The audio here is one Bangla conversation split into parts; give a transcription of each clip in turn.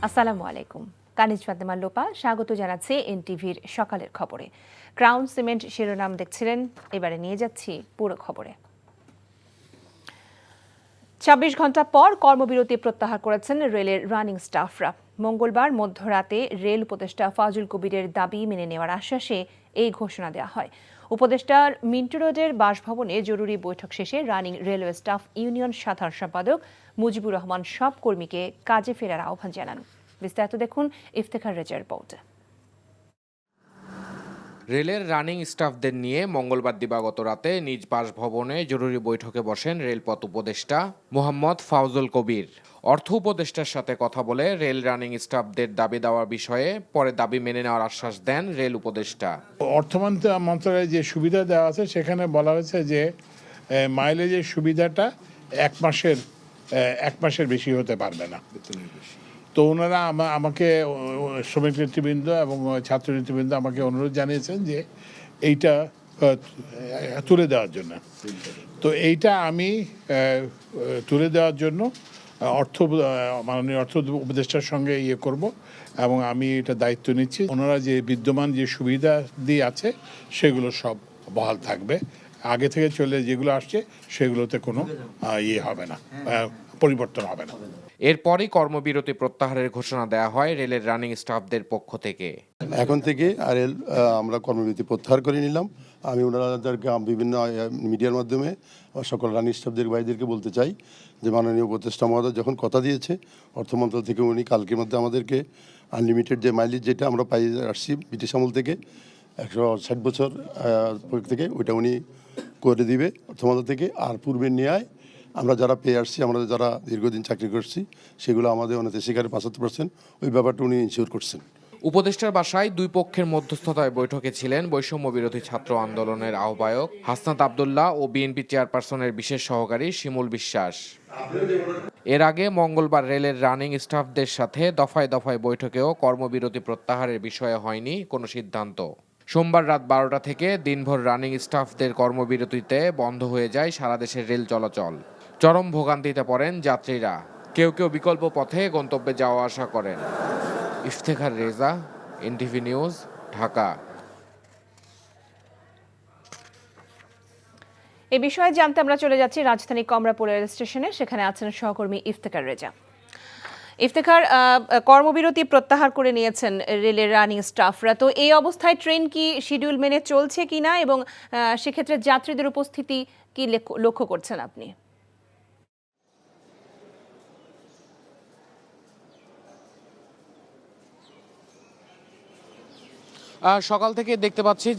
আসসালামু আলাইকুম। কানিজ ফাতেমা লোপা স্বাগত জানাচ্ছি এনটিভির সকালের খবরে। ক্রাউন সিমেন্ট শিরোনাম দেখছিলেন, এবারে নিয়ে যাচ্ছি পুরো খবরে। ২৬ ঘন্টা পর কর্মবিরতি প্রত্যাহার করেছেন রেলের রানিং স্টাফরা। মঙ্গলবার মধ্যরাতে রেল উপদেষ্টা ফাজুল কবিরের দাবি মেনে নেওয়ার আশ্বাসে এই ঘোষণা দেওয়া হয়। উপদেষ্টার মিন্টু রোডের বাসভবনে জরুরি বৈঠক শেষে রানিং রেলওয়ে স্টাফ ইউনিয়ন সাধারণ সম্পাদক মুজিবুর রহমান সব কর্মীকে কাজে ফেরার আহ্বান জানান। বিস্তারিত দেখুন ইফতেখার রেজার রিপোর্টে। রেলের রানিং স্টাফদের নিয়ে মঙ্গলবার দিবাগত রাতে নিজ বাসভবনে জরুরি বৈঠকে বসেন রেলপথ উপদেষ্টা মোহাম্মদ ফাউজুল কবির। অর্থ উপদেষ্টার সাথে কথা বলে রেল রানিং স্টাফদের দাবি দেওয়ার বিষয়ে পরে দাবি মেনে নেওয়ার আশ্বাস দেন রেল উপদেষ্টা। অর্থ মন্ত্রণালয়ে যে সুবিধা দেওয়া আছে সেখানে বলা হয়েছে যে মাইলেজের সুবিধাটা এক মাসের বেশি হতে পারবে না। তো ওনারা আমাকে শ্রমিক নেতৃবৃন্দ এবং ছাত্র নেতৃবৃন্দ আমাকে অনুরোধ জানিয়েছেন যে এইটা তুলে দেওয়ার জন্য। তো এইটা আমি তুলে দেওয়ার জন্য মাননীয় অর্থ উপদেষ্টার সঙ্গে করব এবং আমি এটা দায়িত্ব নিচ্ছি। ওনারা যে বিদ্যমান যে সুবিধা দিয়ে আছে সেগুলো সব বহাল থাকবে। আগে থেকে চলে যেগুলো আসছে সেগুলোতে কোনো হবে না, পরিবর্তন হবে না। এরপরই কর্মবিরতি প্রত্যাহারের ঘোষণা দেওয়া হয় রেলের রানিং স্টাফদের পক্ষ থেকে। এখন থেকে রেল আমরা কর্মবিরতি প্রত্যাহার করে নিলাম। আমি ওনাদেরকে বিভিন্ন মিডিয়ার মাধ্যমে সকল রানিং স্টাফদের ভাইদেরকে বলতে চাই যে মাননীয় উপদেষ্টা মহোদয় যখন কথা দিয়েছে অর্থ মন্ত্রণালয় থেকে উনি কালকের মধ্যে আমাদেরকে আনলিমিটেড যে মাইলেজ যেটা আমরা পাই আসছি ব্রিটিশ আমল থেকে 160 বছর থেকে ওইটা উনি করে দিবে অর্থ মন্ত্রণালয় থেকে। আর পূর্বের ন্যায় আমরা যারা পেয়ে আসছি, আমরা যারা দীর্ঘদিন চাকরি করছি সেগুলো আমাদের অনেক শিকারে 75% ওই ব্যাপারটা উনি ইনশিওর করছেন। উপদেষ্টার বাসায় দুই পক্ষের মধ্যস্থতায় বৈঠকে ছিলেন বৈষম্য বিরোধী ছাত্র আন্দোলনের আহ্বায়ক হাসনাত আব্দুল্লাহ ও বিএনপি চেয়ারপারসনের বিশেষ সহকারী শিমুল বিশ্বাস। এর আগে মঙ্গলবার রেলের রানিং স্টাফদের সাথে দফায় দফায় বৈঠকেও কর্মবিরতি প্রত্যাহারের বিষয়ে হয়নি কোনো সিদ্ধান্ত। সোমবার রাত 12টা থেকে দিনভর রানিং স্টাফদের কর্মবিরতিতে বন্ধ হয়ে যায় সারা দেশের রেল চলাচল। চরম ভোগান্তিতে পড়েন যাত্রীরা, কেউ কেউ বিকল্প পথে গন্তব্যে যাওয়া আসা করেন। Iftekhar Reza, NTV news, Dhaka. এ বিষয়ে জানতে আমরা চলে যাচ্ছি রাজধানী কমলাপুর রেল স্টেশনে। সেখানে আছেন সহকর্মী ইফতেখার রেজা। ইফতেখার, কর্মবিরতি প্রত্যাহার করে নিয়েছেন রেলের রানিং স্টাফরা। তো এই অবস্থায় ট্রেন কি শিডিউল মেনে চলছে কিনা এবং সেক্ষেত্রে যাত্রীদের উপস্থিতি কি লক্ষ্য করছেন আপনি? সকাল থেকে দেখতে পাচ্ছি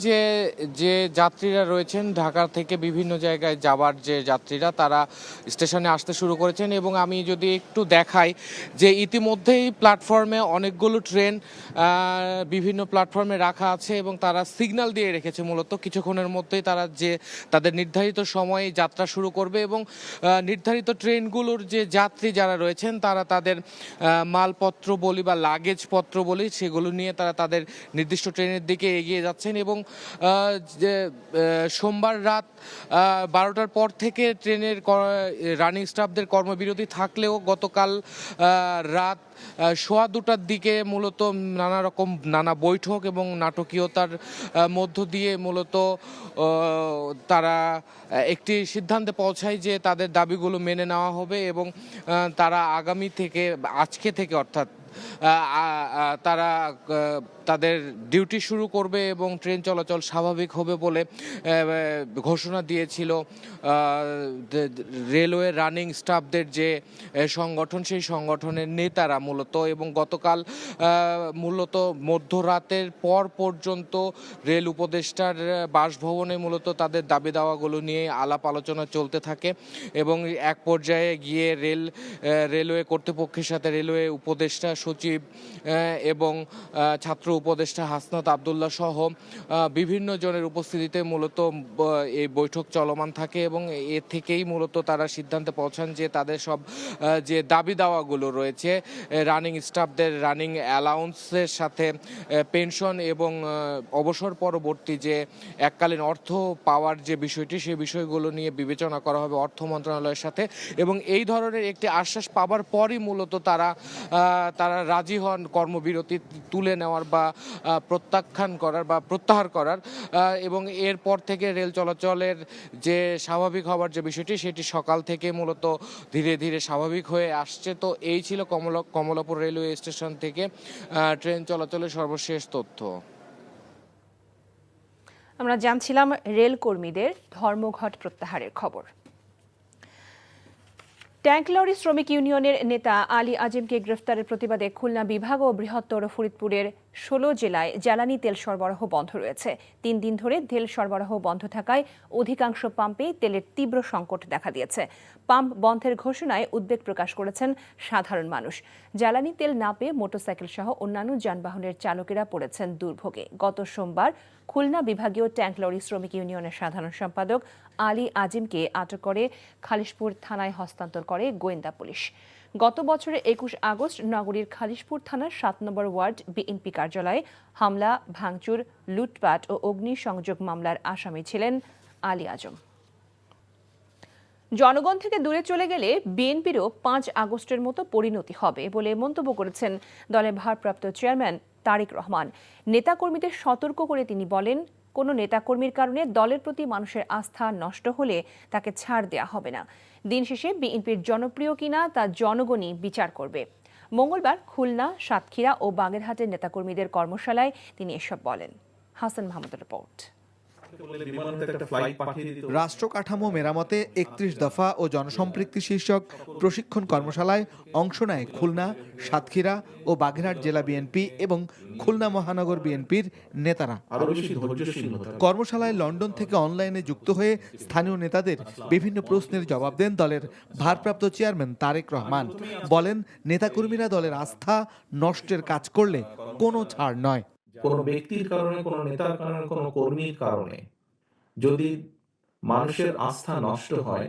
যে যাত্রীরা রয়েছেন ঢাকা থেকে বিভিন্ন জায়গায় যাবার যে যাত্রীরা তারা স্টেশনে আসতে শুরু করেছেন। এবং আমি যদি একটু দেখাই যে ইতিমধ্যেই প্ল্যাটফর্মে অনেকগুলো ট্রেন বিভিন্ন প্ল্যাটফর্মে রাখা আছে এবং তারা সিগন্যাল দিয়ে রেখেছে মূলত কিছুক্ষণের মধ্যেই তারা তাদের নির্ধারিত সময়ে যাত্রা শুরু করবে। এবং নির্ধারিত ট্রেনগুলোর যে যাত্রী যারা রয়েছেন তারা তাদের মালপত্র বলি বা লাগেজপত্র বলি সেগুলো নিয়ে তারা তাদের নির্দিষ্ট ট্রেনের দিকে এগিয়ে যাচ্ছেন। এবং সোমবার রাত 12টার পর থেকে ট্রেনের রানিং স্টাফদের কর্মবিরতি থাকলেও গতকাল রাত 1:15টার দিকে মূলত নানা বৈঠক এবং নাটকীয়তার মধ্য দিয়ে মূলত তারা একটি সিদ্ধান্তে পৌঁছায় যে তাদের দাবিগুলো মেনে নেওয়া হবে এবং তারা আজকে থেকে অর্থাৎ তারা তাদের ডিউটি শুরু করবে এবং ট্রেন চলাচল স্বাভাবিক হবে বলে ঘোষণা দিয়েছিল রেলওয়ে রানিং স্টাফদের যে সংগঠন, সেই সংগঠনের নেতারা মূলত। এবং গতকাল মূলত মধ্যরাতের পর পর্যন্ত রেল উপদেষ্টার বাসভবনে মূলত তাদের দাবি দাওয়াগুলো নিয়ে আলাপ আলোচনা চলতে থাকে এবং এক পর্যায়ে গিয়ে রেলওয়ে কর্তৃপক্ষের সাথে রেলওয়ে উপদেষ্টা সচিব এবং ছাত্র উপদেষ্টা হাসনাত আব্দুল্লাহ সহ বিভিন্ন জনের উপস্থিতিতে মূলত এই বৈঠক চলমান থাকে। এবং এ থেকেই মূলত তারা সিদ্ধান্তে পৌঁছান যে তাদের সব যে দাবি দাওয়াগুলো রয়েছে রানিং স্টাফদের রানিং অ্যালাউন্সের সাথে পেনশন এবং অবসর পরবর্তী যে এককালীন অর্থ পাওয়ার যে বিষয়টি, সেই বিষয়গুলো নিয়ে বিবেচনা করা হবে অর্থ মন্ত্রণালয়ের সাথে। এবং এই ধরনের একটি আশ্বাস পাওয়ার পরই মূলত তারা তারা রাজি হন কর্মবিরতি তুলে নেওয়ার বা প্রত্যাখ্যান করার বা প্রত্যাহার করার, এবং এরপর থেকে রেল চলাচলের যে স্বাভাবিক হওয়ার যে বিষয়টি সেটি সকাল থেকে মূলত ধীরে ধীরে স্বাভাবিক হয়ে আসছে। তো এই ছিল কমলাপুর রেলওয়ে স্টেশন থেকে ট্রেন চলাচলের সর্বশেষ তথ্য। আমরা জানছিলাম রেল কর্মীদের ধর্মঘট প্রত্যাহারের খবর। ট্যাঙ্ক লরি শ্রমিক ইউনিয়নের নেতা আলী আজিমকে গ্রেফতারের প্রতিবাদে খুলনা বিভাগ ও বৃহত্তর ফরিদপুরের 16 জেলায় জ্বালানি তেল সরবরাহ বন্ধ রয়েছে। 3 দিন ধরে তেল সরবরাহ বন্ধ থাকায় অধিকাংশ পাম্পেই তেলের তীব্র সংকট দেখা দিয়েছে। পাম্প বন্ধের ঘোষণায় উদ্বেগ প্রকাশ করেছেন সাধারণ মানুষ। জ্বালানি তেল না পেয়ে মোটরসাইকেল সহ অন্যান্য যানবাহনের চালকেরা পড়েছেন দুর্ভোগে। গত সোমবার খুলনা বিভাগীয় ট্যাঙ্ক লরি শ্রমিক ইউনিয়নের সাধারণ সম্পাদক আলী আজিমকে আটক করে খালিশপুর থানায় হস্তান্তর করে গোয়েন্দা পুলিশ। গত বছরের 21 আগস্ট নগরীর খালিশপুর থানার 7 নম্বর ওয়ার্ড বিএনপি কার্যালয়ে হামলা, ভাঙচুর, লুটপাট ও অগ্নিসংযোগ মামলার আসামি ছিলেন আলী আজম। জনগণ থেকে দূরে চলে গেলে বিএনপিরও 5 আগস্টের মতো পরিণতি হবে বলে মন্তব্য করেছেন দলের ভারপ্রাপ্ত চেয়ারম্যান তারেক রহমান। নেতাকর্মীদের সতর্ক করে তিনি বলেন, কোনো নেতাকর্মীর কারণে দলের প্রতি মানুষের আস্থা নষ্ট হলে তাকে ছাড় দেওয়া হবে না। দিন শেষে বিএনপির জনপ্রিয় কিনা তা জনগণই বিচার করবে। মঙ্গলবার খুলনা, সাতক্ষীরা ও বাগেরহাটের নেতাকর্মীদের কর্মশালায় তিনি এসব বলেন। হাসান মাহমুদের রিপোর্ট। রাষ্ট্র কাঠামো মেরামতে 31 দফা ও জনসম্পৃক্তি শীর্ষক প্রশিক্ষণ কর্মশালায় অংশ নেয় খুলনা, সাতক্ষীরা ও বাগেরহাট জেলা বিএনপি এবং খুলনা মহানগর বিএনপির নেতারা। কর্মশালায় লন্ডন থেকে অনলাইনে যুক্ত হয়ে স্থানীয় নেতাদের বিভিন্ন প্রশ্নের জবাব দেন দলের ভারপ্রাপ্ত চেয়ারম্যান তারেক রহমান। বলেন, নেতাকর্মীরা দলের আস্থা নষ্টের কাজ করলে কোনো ছাড় নয়। কোনো ব্যক্তির কারণে, কোনো নেতার কারণে, কোনো কর্মীর কারণে যদি মানুষের আস্থা নষ্ট হয়,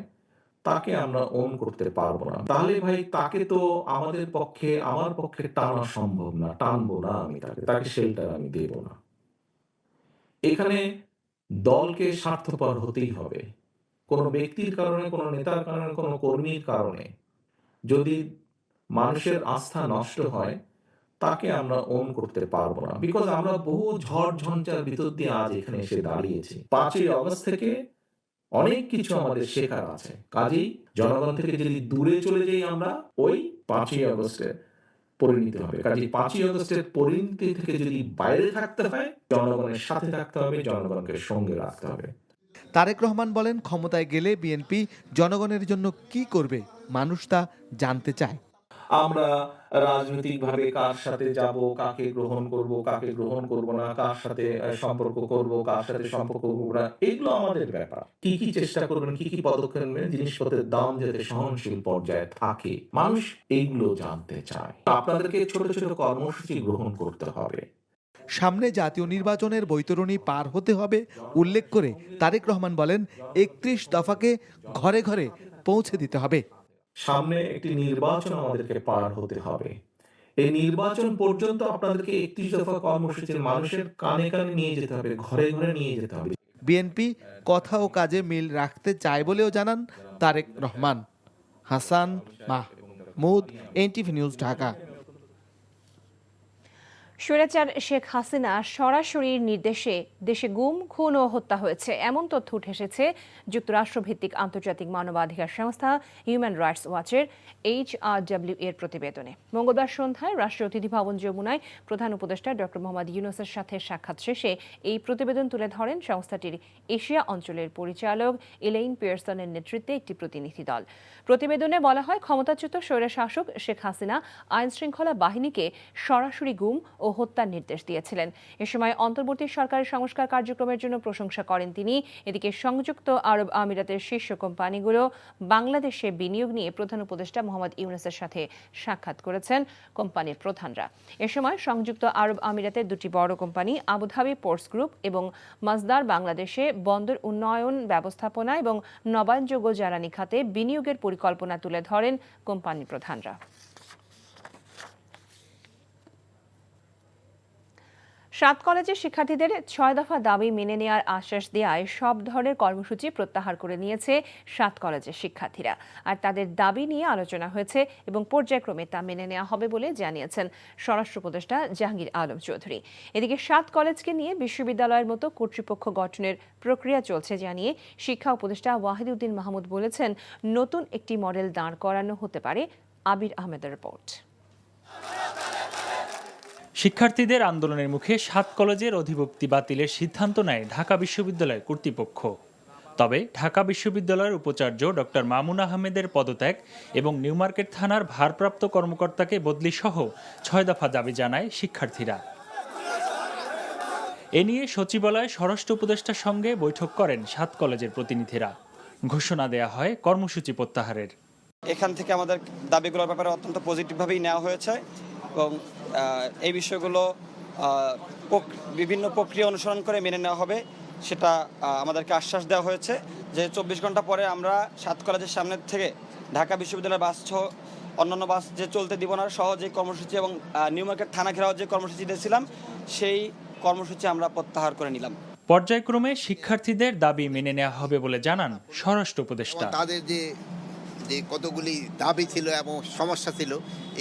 তাকে আমরা ওন করতে পারবো না। তাহলে ভাই তাকে তো আমাদের পক্ষে, আমার পক্ষে টানা সম্ভব না, টানবো না আমি তাকে শেল্টার আমি দেব না। এখানে দলকে স্বার্থপর হতেই হবে। কোনো ব্যক্তির কারণে, কোনো নেতার কারণে, কোনো কর্মীর কারণে যদি মানুষের আস্থা নষ্ট হয়, তাকে আমরা ওন করতে পারবো না। বিকজ আমরা বহু ঝড় ঝঞ্ঝার ভিতর দিয়ে আজ এখানে এসে দাঁড়িয়েছি। 5ই আগস্ট থেকে অনেক কিছু আমাদের শেখার আছে। কাজেই জনগণ থেকে যদি দূরে চলে যাই আমরা, ওই 5ই আগস্টে পরিণত হবে। কাজেই 5ই আগস্টের পরিণতি থেকে যদি বাইরে থাকতে হয়, জনগণের সাথে থাকতে হবে, জনগণকে সঙ্গে রাখতে হবে। তারেক রহমান বলেন, ক্ষমতায় গেলে বিএনপি জনগণের জন্য কি করবে মানুষ তা জানতে চায়। আমরা রাজনৈতিকভাবে কার সাথে যাব, কাকে গ্রহণ করব, কাকে গ্রহণ করব না, কার সাথে সম্পর্ক করব, কার সাথে সম্পর্ক করব না, এগুলো আমাদের ব্যাপার। কি কি চেষ্টা করবেন, কি কি পদক্ষেপ নেবেন, জিনিসপত্রের দাম যাতে সহনশীল পর্যায়ে থাকে, মানুষ এইগুলো জানতে চায়। আপনাদেরকে ছোট ছোট কর্মসূচি গ্রহণ করতে হবে। সামনে জাতীয় নির্বাচনের বৈতরণী পার হতে হবে উল্লেখ করে তারেক রহমান বলেন, 31 দফাকে ঘরে ঘরে পৌঁছে দিতে হবে। সামনে একটি নির্বাচন আমাদেরকে পার হতে হবে। এই নির্বাচন পর্যন্ত আপনাদেরকে 31 দফা কর্মসূচির মানুষের কানে কানে নিয়ে যেতে হবে, ঘরে ঘরে নিয়ে যেতে হবে। বিএনপি কথা ও কাজে মিল রাখতে চায় বলেও জানান তারেক রহমান। Hasan Mahmud, NTV news, Dhaka. স্বৈরাচার শেখ হাসিনা সরাসরি নির্দেশে দেশে গুম, খুন ও হত্যা হয়েছে এমন তথ্য উঠে এসেছে যুক্তরাষ্ট্রভিত্তিক আন্তর্জাতিক মানবাধিকার সংস্থা হিউম্যান রাইটস ওয়াচের HRW এর প্রতিবেদনে। মঙ্গলবার সন্ধ্যায় রাষ্ট্রীয় অতিথি ভবন যমুনায় প্রধান উপদেষ্টা ডক্টর মোহাম্মদ ইউনূসের সাথে সাক্ষাৎ শেষে এই প্রতিবেদন তুলে ধরেন সংস্থাটির এশিয়া অঞ্চলের পরিচালক এলেইন পিয়ারসনের নেতৃত্বে একটি প্রতিনিধি দল। প্রতিবেদনে বলা হয়, ক্ষমতাচ্যুত স্বৈরশাসক শেখ হাসিনা আইনশৃঙ্খলা বাহিনীকে সরাসরি গুম ও হত্যার নির্দেশ দিয়েছিলেন। এ সময় অন্তর্বর্তী সরকারের সংস্কার কার্যক্রমের জন্য প্রশংসা করেন তিনি। এদিকে সংযুক্ত আরব আমিরাতের শীর্ষ কোম্পানিগুলো বাংলাদেশে বিনিয়োগ নিয়ে প্রধান উপদেষ্টা মোহাম্মদ ইউনূসের সাথে সাক্ষাৎ করেছেন কোম্পানির প্রধানরা। এ সময় সংযুক্ত আরব আমিরাতের দুটি বড় কোম্পানি আবুধাবি পোর্টস গ্রুপ এবং মাজদার বাংলাদেশে বন্দর উন্নয়ন, ব্যবস্থাপনা এবং নবায়নযোগ্য জ্বালানি খাতে বিনিয়োগের পরিকল্পনা তুলে ধরেন কোম্পানির প্রধানরা। সাত কলেজের শিক্ষার্থীদের 6 দফা দাবি মেনে নেওয়ার আশ্বাস দেওয়ায় সব ধরনের কর্মসূচি প্রত্যাহার করে নিয়েছে সাত কলেজের শিক্ষার্থীরা। আর তাদের দাবি নিয়ে আলোচনা হয়েছে এবং পর্যায়ক্রমে তা মেনে নেওয়া হবে বলে জানিয়েছেন স্বরাষ্ট্র উপদেষ্টা জাহাঙ্গীর আলম চৌধুরী। এদিকে সাত কলেজকে নিয়ে বিশ্ববিদ্যালয়ের মতো কর্তৃপক্ষ গঠনের প্রক্রিয়া চলছে জানিয়ে শিক্ষা উপদেষ্টা ওয়াহিদউদ্দিন মাহমুদ বলেছেন, নতুন একটি মডেল দাঁড় করানো হতে পারে। আবির আহমেদের রিপোর্ট। শিক্ষার্থীদের আন্দোলনের মুখে সাত কলেজের অধিভুক্তি বাতিলের সিদ্ধান্ত নেয় ঢাকা বিশ্ববিদ্যালয় কর্তৃপক্ষ। তবে ঢাকা বিশ্ববিদ্যালয়ের উপাচার্য ডক্টর মামুন আহমেদের পদত্যাগ এবং নিউমার্কেট থানার ভারপ্রাপ্ত কর্মকর্তাকে বদলি সহ 6 দফা দাবি জানায় শিক্ষার্থীরা। এ নিয়ে সচিবালয়ে স্বরাষ্ট্র উপদেষ্টার সঙ্গে বৈঠক করেন সাত কলেজের প্রতিনিধিরা। ঘোষণা দেয়া হয় কর্মসূচি প্রত্যাহারের। এখান থেকে আমাদের দাবিগুলোর ব্যাপারে অত্যন্ত পজিটিভভাবেই নেওয়া হয়েছে এবং এই বিষয়গুলো বিভিন্ন প্রক্রিয়া অনুসরণ করে মেনে নেওয়া হবে, সেটা আমাদেরকে আশ্বাস দেওয়া হয়েছে যে 24 ঘন্টা পরে আমরা সাত কলেজের সামনে থেকে ঢাকা বিশ্ববিদ্যালয়ের বাস সহ অন্যান্য বাস যে চলতে দিব না সহ যে কর্মসূচি এবং নিউ মার্কেট থানা ঘেরাও যে কর্মসূচি দিয়েছিলাম সেই কর্মসূচি আমরা প্রত্যাহার করে নিলাম। পর্যায়ক্রমে শিক্ষার্থীদের দাবি মেনে নেওয়া হবে বলে জানান স্বরাষ্ট্র উপদেষ্টা। তাদের যে কতগুলি দাবি ছিল এবং সমস্যা ছিল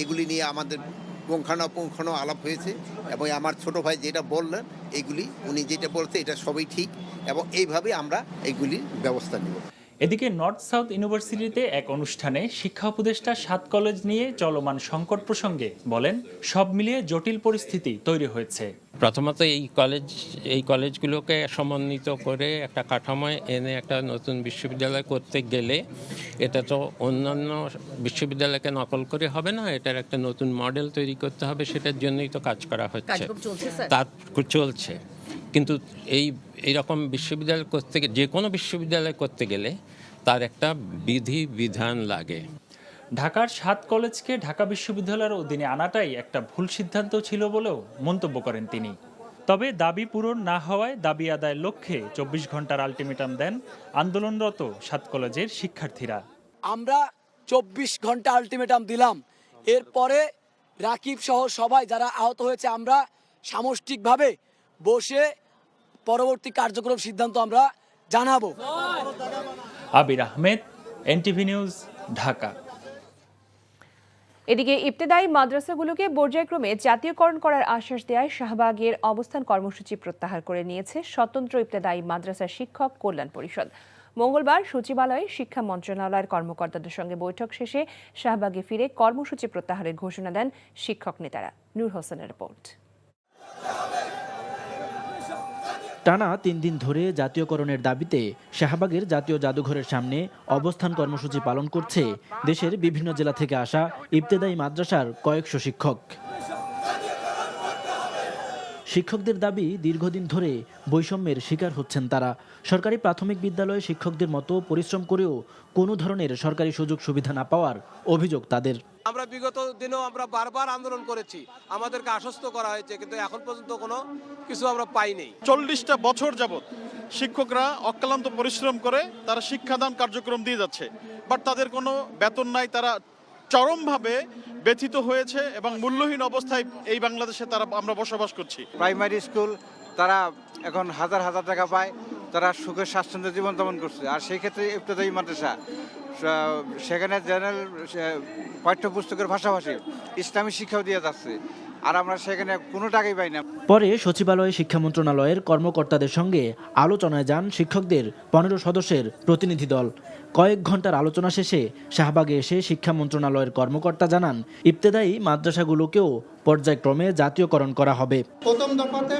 এগুলি নিয়ে আমাদের পুঙ্খানুপুঙ্খানু আলাপ হয়েছে এবং আমার ছোট ভাই যেটা বললেন এগুলি উনি যেটা বলছে এটা সবই ঠিক এবং এইভাবে আমরা এইগুলির ব্যবস্থা নিব। এদিকে নর্থ সাউথ ইউনিভার্সিটিতে এক অনুষ্ঠানে শিক্ষা উপদেষ্টা সাত কলেজ নিয়ে চলমান সংকট প্রসঙ্গে বলেন, সব মিলিয়ে জটিল পরিস্থিতি তৈরি হয়েছে। প্রথমত এই কলেজগুলোকে সমন্বিত করে একটা কাঠামোয় এনে একটা নতুন বিশ্ববিদ্যালয় করতে গেলে এটা তো অন্যান্য বিশ্ববিদ্যালয়কে নকল করে হবে না, এটার একটা নতুন মডেল তৈরি করতে হবে, সেটার জন্যই তো কাজ করা হচ্ছে, তার চলছে। কিন্তু এইরকম বিশ্ববিদ্যালয় করতে যে কোনো বিশ্ববিদ্যালয় করতে গেলে তার একটা বিধান লাগে। ঢাকার সাত কলেজকে ঢাকা বিশ্ববিদ্যালয়ের অধীনে আনাটাই একটা ভুল সিদ্ধান্ত ছিল বলেও মন্তব্য করেন তিনি। তবে দাবি পূরণ না হওয়ায় দাবি আদায়ের লক্ষ্যে 24 ঘন্টার আলটিমেটাম দেন আন্দোলনরত সাত কলেজের শিক্ষার্থীরা। আমরা 24 ঘন্টা আলটিমেটাম দিলাম, এরপরে রাকিব সহ সবাই যারা আহত হয়েছে আমরা সামষ্টিকভাবে বসে পরবর্তী কার্যক্রম সিদ্ধান্ত আমরা জানাবো। আবির আহমেদ, এনটিভি নিউজ, ঢাকা। এদিকে ইবতেদায়ী মাদ্রাসাগুলোকে পর্যায়ক্রমে জাতীয়করণ করার আশ্বাস দেওয়ায় শাহবাগের অবস্থান কর্মসূচি প্রত্যাহার করে নিয়েছে স্বতন্ত্র ইবতেদায়ী মাদ্রাসা শিক্ষক কল্যাণ পরিষদ। মঙ্গলবার সচিবালয়ে শিক্ষা মন্ত্রণালয়ের কর্মকর্তাদের সঙ্গে বৈঠক শেষে শাহবাগে ফিরে কর্মসূচি প্রত্যাহারের ঘোষণা দেন শিক্ষক নেতারা। নূর হোসেনের রিপোর্ট। টানা 3 দিন ধরে জাতীয়করণের দাবিতে শাহবাগের জাতীয় জাদুঘরের সামনে অবস্থান কর্মসূচি পালন করছে দেশের বিভিন্ন জেলা থেকে আসা ইবতেদায়ী মাদ্রাসার কয়েকশো শিক্ষক। শিক্ষকদের দাবি, দীর্ঘদিন ধরে বৈষম্যের শিকার হচ্ছেন তারা। সরকারি প্রাথমিক বিদ্যালয়ে শিক্ষকদের মতো পরিশ্রম করেও কোনো ধরনের সরকারি সুযোগ সুবিধা না পাওয়ার অভিযোগ তাদের। আমরা বিগত দিনেও আমরা বারবার আন্দোলন করেছি, আমাদেরকে আশ্বস্ত করা হয়েছে, কিন্তু এখন পর্যন্ত কোনো কিছু আমরা পাইনি। 40টা বছর যাবত শিক্ষকরা অক্লান্ত পরিশ্রম করে তারা শিক্ষাদান কার্যক্রম দিয়ে যাচ্ছে, বাট তাদের কোনো বেতন নাই। তারা চরমভাবে ব্যথিত হয়েছে এবং মূল্যহীন অবস্থায় এই বাংলাদেশে আমরা বসবাস করছি। প্রাইমারি স্কুল তারা এখন হাজার হাজার টাকা পায়, তারা সুখের স্বাচ্ছন্দ্য জীবনযাপন করছে। আর সেই ক্ষেত্রে ইবতেদায়ী মাদ্রাসা, সেখানে জেনারেল পাঠ্যপুস্তকের পাশাপাশি ইসলামী শিক্ষাও দিয়ে যাচ্ছে, আর আমরা সেখানে কোনো টাকাই পাই না। পরে সচিবালয়ে শিক্ষা মন্ত্রণালয়ের কর্মকর্তাদের সঙ্গে আলোচনায় যান শিক্ষকদের 15 সদস্যের প্রতিনিধি দল। কয়েক ঘন্টার আলোচনা শেষে শাহবাগে এসে শিক্ষা মন্ত্রণালয়ের কর্মকর্তা জানান, ইবতেদায়ী মাদ্রাসাগুলোকেও পর্যায়ক্রমে জাতীয়করণ করা হবে। প্রথম দফাতে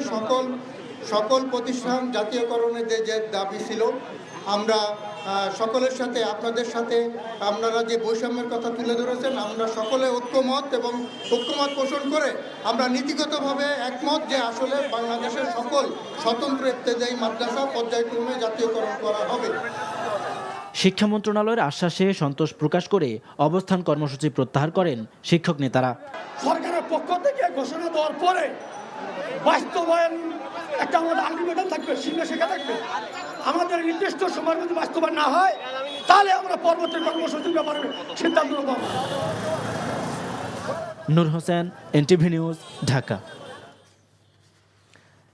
সকল প্রতিষ্ঠান জাতীয়করণের যে দাবি ছিল, আমরা সকলের সাথে, আপনাদের সাথে আপনারা যে বৈষম্যের কথা তুলে ধরেছেন, আমরা সকলে ঐক্যমত পোষণ করে আমরা নীতিগতভাবে একমত যে আসলে বাংলাদেশের সকল স্বতন্ত্র ইবতেদায়ী মাদ্রাসা পর্যায়ক্রমে জাতীয়করণ করা হবে। শিক্ষা মন্ত্রণালয়ের আশ্বাসে সন্তোষ প্রকাশ করে অবস্থান কর্মসূচি প্রত্যাহার করেন শিক্ষক নেতারা। সরকারের পক্ষ থেকে ঘোষণা দেওয়ার পরে বাস্তবায়ন একটা আমাদের আলটিমেটাম থাকবে, শেখা থাকবে। আমাদের নির্দিষ্ট সময়ের মধ্যে বাস্তবায়ন না হয় তাহলে আমরা পরবর্তী কর্মসূচির ব্যাপারে সিদ্ধান্ত নেব। নূর হোসেন, এনটিভি নিউজ, ঢাকা।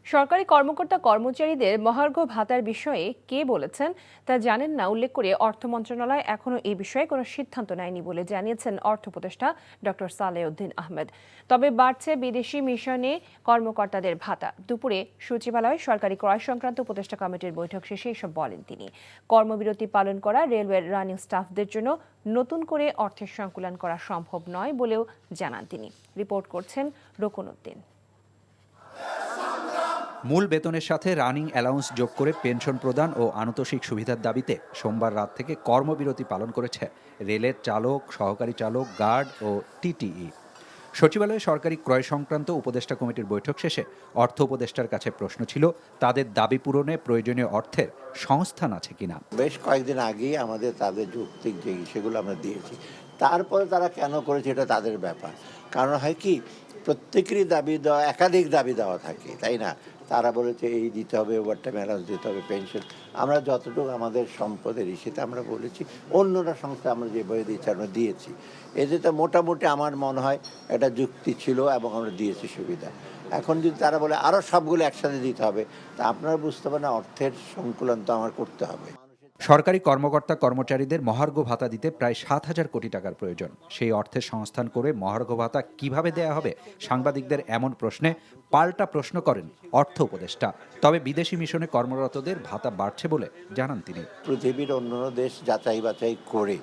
সরকারি কর্মকর্তা কর্মচারীদের মহার্ঘ ভাতার বিষয়ে কে বলেছেন তা জানেন না উল্লেখ করে অর্থ মন্ত্রণালয় এখনও এই বিষয়ে কোনো সিদ্ধান্ত নেয়নি বলে জানিয়েছেন অর্থ উপদেষ্টা ডক্টর সালেউদ্দিন আহমেদ। তবে বাড়ছে বিদেশি মিশনে কর্মকর্তাদের ভাতা। দুপুরে সচিবালয়ে সরকারি ক্রয় সংক্রান্ত উপদেষ্টা কমিটির বৈঠক শেষে এসব বলেন তিনি। কর্মবিরতি পালন করা রেলওয়ের রানিং স্টাফদের জন্য নতুন করে অর্থের সংকুলন করা সম্ভব নয় বলেও জানান তিনি। রিপোর্ট করছেন রকুনউদ্দিন। মূল বেতনের সাথে রানিং অ্যালাউন্স যোগ করে পেনশন প্রদান ও আনুতোষিক সুবিধার দাবিতে সোমবার রাত থেকে কর্মবিরতি পালন করেছে রেলের চালক, সহকারী চালক, গার্ড ও টিটিই। সচিবালয়ে সরকারি ক্রয় সংক্রান্ত উপদেষ্টা কমিটির বৈঠক শেষে অর্থ উপদেষ্টার কাছে প্রশ্ন ছিল তাদের দাবি পূরণে প্রয়োজনীয় অর্থের সংস্থান আছে কিনা। বেশ কয়েকদিন আগেই আমাদের তাদের যৌক্তিক যে সেগুলো আমরা দিয়েছি, তারপরে তারা কেন করেছে এটা তাদের ব্যাপার। কারণ হয় কি, প্রত্যেকেরই দাবি দেওয়া, একাধিক দাবি দেওয়া থাকে, তাই না? তারা বলেছে এই দিতে হবে, ওভারটাইম অ্যালাউন্স দিতে হবে, পেনশন। আমরা যতটুকু আমাদের সম্পদের ইস্যুতে আমরা বলেছি, অন্যরা সংস্থা আমরা যেভাবে দিয়েছি আমরা দিয়েছি। এতে তো মোটামুটি আমার মনে হয় একটা যুক্তি ছিল এবং আমরা দিয়েছি সুবিধা। এখন যদি তারা বলে আরও সবগুলো একসাথে দিতে হবে, তা আপনারা বুঝতে পারেন অর্থের সংকুলন তো আমার করতে হবে। সরকারি কর্মকর্তা কর্মচারীদের মহার্ঘ ভাতা দিতে প্রায় 7,000 কোটি টাকার প্রয়োজন। সেই অর্থের সংস্থান করে মহার্ঘ ভাতা কিভাবে দেয়া হবে? সাংবাদিকদের এমন প্রশ্নে পাল্টা প্রশ্ন করেন অর্থ উপদেষ্টা। তবে বিদেশি মিশনে কর্মরতদের ভাতা বাড়ছে বলে জানান তিনি। পৃথিবীর অন্য দেশ যাচাই বাছাই করে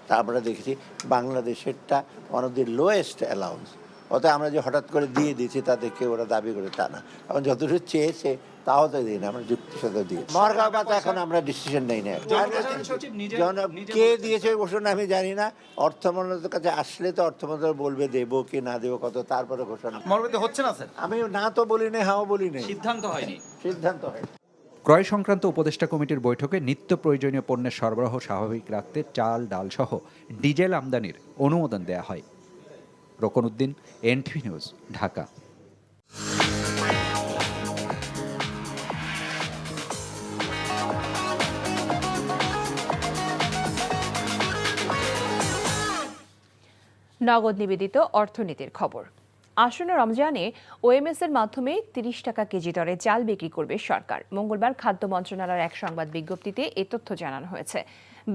তা আমরা দেখেছি বাংলাদেশেরটা one of the lowest allowance. অতএব আমরা যে হঠাৎ করে দিয়ে দিচ্ছি তাদেরকে ওরা দাবি করে তা না, এবং যতটুকু চেয়েছে তাও তো দিই না, আমরা যুক্তির সাথে দিই। মহার্ঘ ভাতা এখন আমরা ডিসিশন নেই না, কে দিয়েছে ঘোষণা আমি জানি না। অর্থ মন্ত্রণালয়ের কাছে আসলে তো অর্থ মন্ত্রণালয় বলবে দেবো কি না দেবো কত, তারপরে ঘোষণা হচ্ছে না স্যার। আমি না তো বলি না, হাও বলি না, সিদ্ধান্ত হয়নি। ক্রয় সংক্রান্ত উপদেষ্টা কমিটির বৈঠকে নিত্য প্রয়োজনীয় পণ্যের সরবরাহ স্বাভাবিক রাখতে চাল, ডাল সহ ডিজেল আমদানির অনুমোদন দেয়া হয়। রকুনউদ্দিন, NTV নিউজ, ঢাকা। নগদ নিবেদিত অর্থনীতির খবর। আসন্ন রমজানে ওএমএস এর মাধ্যমে 30 টাকা কেজি দরে চাল বিক্রি করবে সরকার। মঙ্গলবার খাদ্য মন্ত্রণালয়ের এক সংবাদ বিজ্ঞপ্তিতে এ তথ্য জানানো হয়েছে।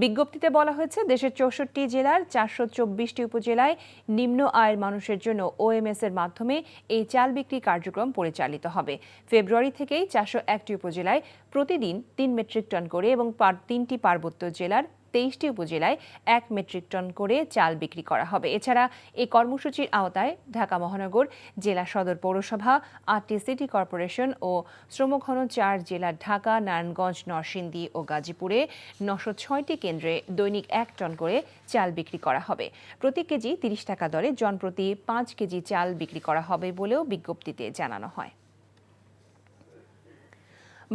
বিজ্ঞপ্তিতে বলা হয়েছে, দেশের 64টি জেলার 424টি উপজেলায় নিম্ন আয়ের মানুষের জন্য ওএমএস এর মাধ্যমে এই চাল বিক্রি কার্যক্রম পরিচালিত হবে। ফেব্রুয়ারি থেকেই 401টি উপজেলায় প্রতিদিন 3 মেট্রিক টন করে এবং 3টি পার্বত্য জেলার 23টি উপজেলায় 1 মেট্রিক টন করে চাল বিক্রি করা হবে। এছাড়া এই কর্মসূচির আওতায় ঢাকা মহানগর, জেলা সদর পৌরসভা, 8টি সিটি কর্পোরেশন ও শ্রমঘন 4 জেলা ঢাকা, নারায়ণগঞ্জ, নরসিংদী ও গাজীপুরে 906টি কেন্দ্রে দৈনিক 1 টন করে চাল বিক্রি করা হবে। প্রতি কেজি 30 টাকা দরে জনপ্রতি 5 কেজি চাল বিক্রি করা হবে বলেও বিজ্ঞপ্তিতে জানানো হয়।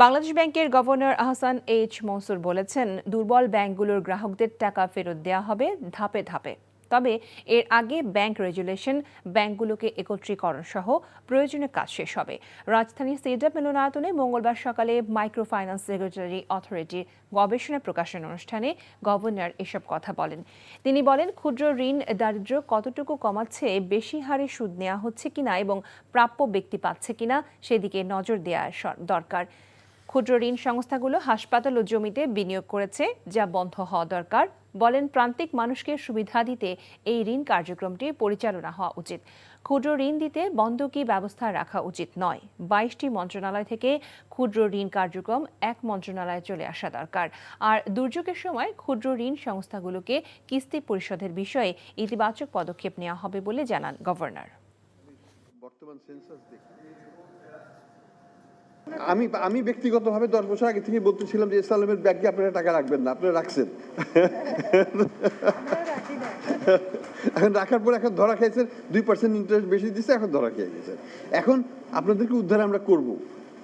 বাংলাদেশ ব্যাংকের গভর্নর আহসান এইচ মনসুর বলেছেন, দুর্বল ব্যাংকগুলোর গ্রাহকদের টাকা ফেরত দেওয়া হবে ধাপে ধাপে। তবে এর আগে ব্যাংক রেগুলেশন, ব্যাংকগুলোকে একত্রীকরণ সহ প্রয়োজনীয় কাজ শেষ হবে। রাজধানীর সিডাপ মিলনায়তনে মঙ্গলবার সকালে মাইক্রো ফাইন্যান্স রেগুলেটরি অথরিটির গবেষণা প্রকাশন অনুষ্ঠানে গভর্নর এসব কথা বলেন। তিনি বলেন, ক্ষুদ্র ঋণ দারিদ্র্য কতটুকু কমাচ্ছে, বেশি হারে সুদ নেওয়া হচ্ছে কিনা এবং প্রাপ্য ব্যক্তি পাচ্ছে কিনা সেদিকে নজর দেওয়া দরকার। ক্ষুদ্র ঋণ সংস্থাগুলো হাসপাতাল ও জমিতে বিনিয়োগ করেছে, যা বন্ধ হওয়া দরকার। বলেন, প্রান্তিক মানুষকে সুবিধা দিতে এই ঋণ কার্যক্রমটি পরিচালনা হওয়া উচিত। ক্ষুদ্র ঋণ দিতে বন্ধকি ব্যবস্থা রাখা উচিত নয়। 22টি মন্ত্রণালয় থেকে ক্ষুদ্র ঋণ কার্যক্রম এক মন্ত্রণালয়ে চলে আসা দরকার। আর দুর্যোগের সময় ক্ষুদ্র ঋণ সংস্থাগুলোকে কিস্তি পরিশোধের বিষয়ে ইতিবাচক পদক্ষেপ নেওয়া হবে বলে জানান গভর্নর। আমি ব্যক্তিগতভাবে 10 বছর আগে থেকে বলতেছিলাম যে ইসলামের ব্যাংকে আপনারা টাকা রাখবেন না, আপনারা রাখছেন। এখন রাখার পর এখন ধরা খাইছেন, 2% ইন্টারেস্ট বেশি দিচ্ছে, এখন ধরা খেয়ে গেছে। এখন আপনাদেরকে উদ্ধার আমরা করব,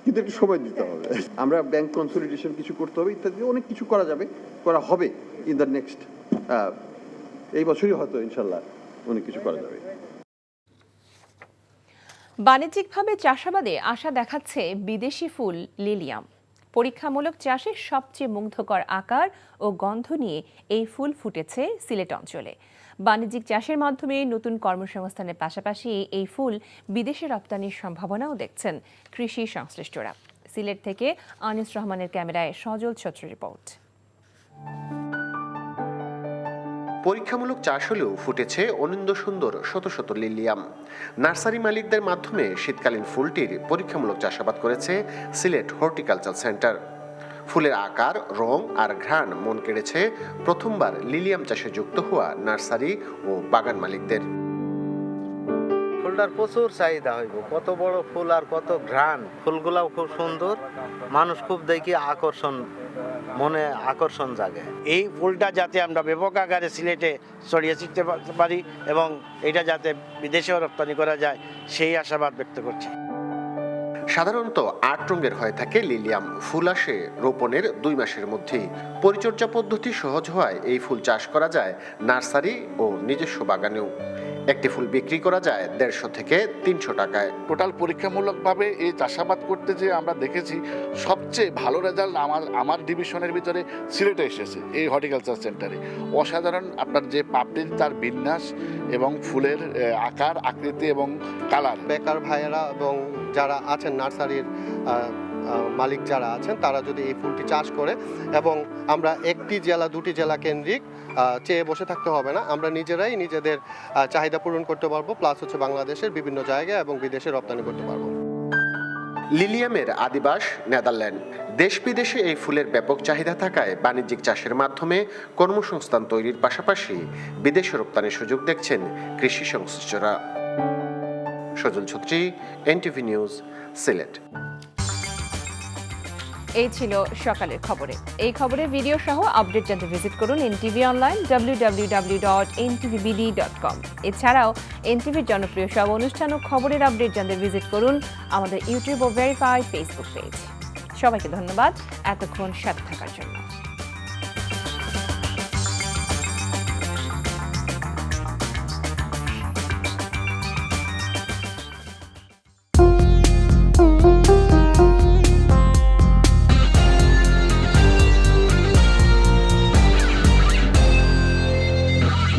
কিন্তু একটু সময় দিতে হবে। আমরা ব্যাংক কনসলিডেশন কিছু করতে হবে, ইত্যাদি অনেক কিছু করা যাবে, করা হবে ইন দ্য নেক্সট, এই বছরই হয়তো ইনশাল্লাহ অনেক কিছু করা যাবে। বাণিজ্যিকভাবে চাষাবাদে আশা দেখাচ্ছে বিদেশি ফুল লিলিয়াম। পরীক্ষামূলক চাষে সবচেয়ে মুগ্ধকর আকার ও গন্ধ নিয়ে এই ফুল ফুটেছে সিলেট অঞ্চলে। বাণিজ্যিক চাষের মাধ্যমে নতুন কর্মসংস্থানের পাশাপাশি এই ফুল বিদেশে রপ্তানির সম্ভাবনাও দেখছেন কৃষি সংশ্লিষ্টরা। সিলেট থেকে আনিস রহমানের ক্যামেরায় সজল ছত্রের রিপোর্ট। পরীক্ষামূলক চাষ হলেও ফুটেছে অনিন্দ্য সুন্দর শত শত লিলিয়াম। নার্সারি মালিকদের মাধ্যমে শীতকালীন ফুলটির পরীক্ষামূলক চাষাবাদ করেছে সিলেট হর্টিকালচার সেন্টার। ফুলের আকার, রং আর ঘ্রাণ মন কেড়েছে প্রথমবার লিলিয়াম চাষে যুক্ত হওয়া নার্সারি ও বাগান মালিকদের। ফুলটার প্রচুর চাহিদা হইব, কত বড় ফুল আর কত ঘ্রাণ, ফুলগুলাও খুব সুন্দর, মানুষ খুব দেখি মনে আকর্ষণ জাগে। এই ফুলটা যাতে আমরা ব্যাপক আকারে সিলেটে ছড়িয়ে ছিটতে পারি এবং এটা যাতে বিদেশেও রপ্তানি করা যায় সেই আশাবাদ ব্যক্ত করছি। সাধারণত 8 রঙের হয়ে থাকে লিলিয়াম। ফুল আসে রোপণের 2 মাসের মধ্যেই। পরিচর্যা পদ্ধতি সহজ হওয়ায় এই ফুল চাষ করা যায় নার্সারি ও নিজস্ব বাগানেও। একটি ফুল বিক্রি করা যায় 150 থেকে 300 টাকায়। টোটাল পরীক্ষামূলকভাবে এই চাষাবাদ করতে যে আমরা দেখেছি সবচেয়ে ভালো রেজাল্ট আমার ডিভিশনের ভিতরে সিলেটে এসেছে এই হর্টিকালচার সেন্টারে। অসাধারণ আপনার যে পাপড়ির তার বিন্যাস এবং ফুলের আকার, আকৃতি এবং কালার। বেকার ভাইয়েরা এবং যারা আছেন নার্সারির মালিক যারা আছেন তারা যদি এই ফুলটি চাষ করে এবং আমরা 1টি জেলা 2টি জেলা কেন্দ্রিক চেয়ে বসে থাকতে হবে না, আমরা নিজেরাই নিজেদের চাহিদা পূরণ করতে পারবো, প্লাস হচ্ছে বাংলাদেশের বিভিন্ন জায়গায় এবং বিদেশে রপ্তানি করতে পারবো। লিলিয়ামের আদিবাস নেদারল্যান্ড। দেশ বিদেশে এই ফুলের ব্যাপক চাহিদা থাকায় বাণিজ্যিক চাষের মাধ্যমে কর্মসংস্থান তৈরির পাশাপাশি বিদেশে রপ্তানির সুযোগ দেখছেন কৃষি সংশ্লিষ্টরা। সজল ছত্রী, এনটিভি নিউজ, সিলেট। এই ছিল সকালের খবরে। এই খবরের ভিডিও সহ আপডেট জানতে ভিজিট করুন এনটিভি অনলাইন www.ntvbd.com। এছাড়াও এনটিভির জনপ্রিয় সব অনুষ্ঠান ও খবরের আপডেট জানতে ভিজিট করুন আমাদের ইউটিউব ও ভেরিফাইড ফেসবুক পেজ। সবাইকে ধন্যবাদ এতক্ষণ সাথে থাকার জন্য।